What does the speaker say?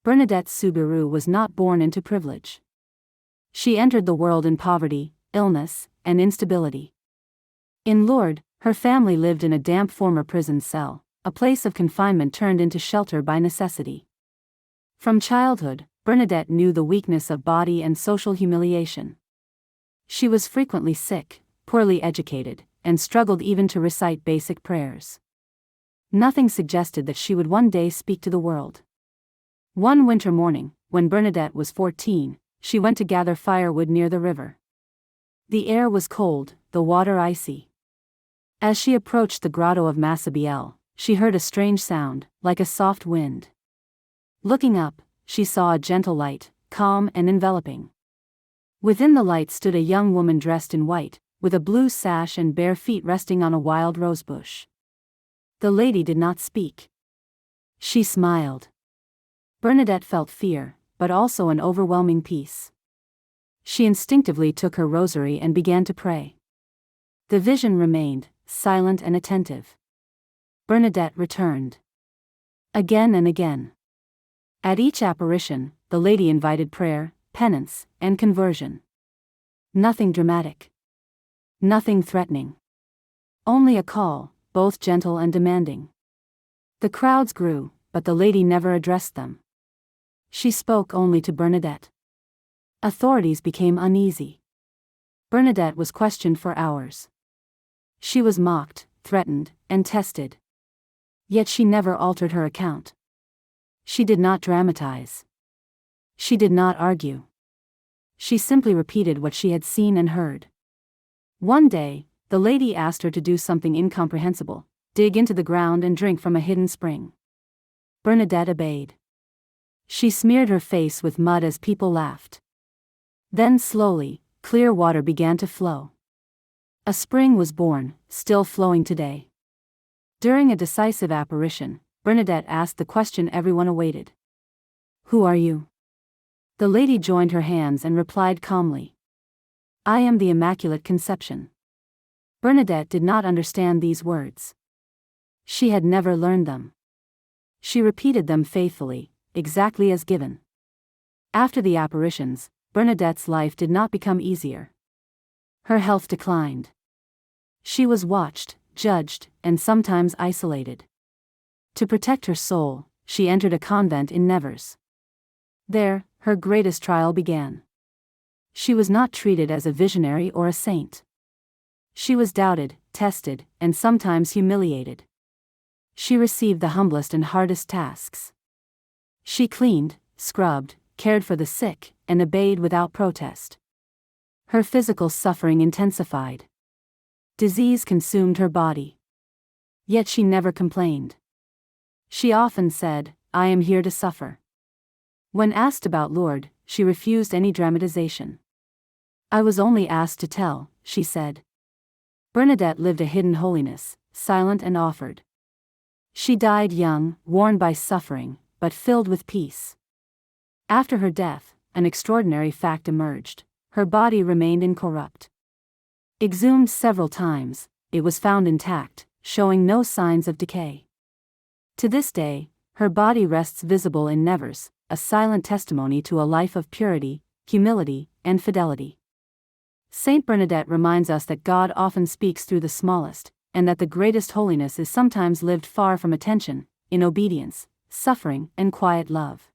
Bernadette Soubirous was not born into privilege. She entered the world in poverty, illness, and instability. In Lourdes, her family lived in a damp former prison cell, a place of confinement turned into shelter by necessity. From childhood, Bernadette knew the weakness of body and social humiliation. She was frequently sick, poorly educated, and struggled even to recite basic prayers. Nothing suggested that she would one day speak to the world. One winter morning, when Bernadette was 14, she went to gather firewood near the river. The air was cold, the water icy. As she approached the grotto of Massabielle, she heard a strange sound, like a soft wind. Looking up, she saw a gentle light, calm and enveloping. Within the light stood a young woman dressed in white, with a blue sash and bare feet resting on a wild rosebush. The lady did not speak. She smiled. Bernadette felt fear, but also an overwhelming peace. She instinctively took her rosary and began to pray. The vision remained, silent and attentive. Bernadette returned. Again and again. At each apparition, the lady invited prayer, penance, and conversion. Nothing dramatic. Nothing threatening. Only a call, both gentle and demanding. The crowds grew, but the lady never addressed them. She spoke only to Bernadette. Authorities became uneasy. Bernadette was questioned for hours. She was mocked, threatened, and tested. Yet she never altered her account. She did not dramatize. She did not argue. She simply repeated what she had seen and heard. One day, the lady asked her to do something incomprehensible: dig into the ground and drink from a hidden spring. Bernadette obeyed. She smeared her face with mud as people laughed. Then slowly, clear water began to flow. A spring was born, still flowing today. During a decisive apparition, Bernadette asked the question everyone awaited. "Who are you?" The lady joined her hands and replied calmly, "I am the Immaculate Conception." Bernadette did not understand these words. She had never learned them. She repeated them faithfully, exactly as given. After the apparitions, Bernadette's life did not become easier. Her health declined. She was watched, judged, and sometimes isolated. To protect her soul, she entered a convent in Nevers. There, her greatest trial began. She was not treated as a visionary or a saint. She was doubted, tested, and sometimes humiliated. She received the humblest and hardest tasks. She cleaned, scrubbed, cared for the sick, and obeyed without protest. Her physical suffering intensified. Disease consumed her body. Yet she never complained. She often said, "I am here to suffer." When asked about Lourdes, she refused any dramatization. "I was only asked to tell," she said. Bernadette lived a hidden holiness, silent and offered. She died young, worn by suffering, but filled with peace. After her death, an extraordinary fact emerged: her body remained incorrupt. Exhumed several times, it was found intact, showing no signs of decay. To this day, her body rests visible in Nevers, a silent testimony to a life of purity, humility, and fidelity. Saint Bernadette reminds us that God often speaks through the smallest, and that the greatest holiness is sometimes lived far from attention, in obedience, suffering, and quiet love.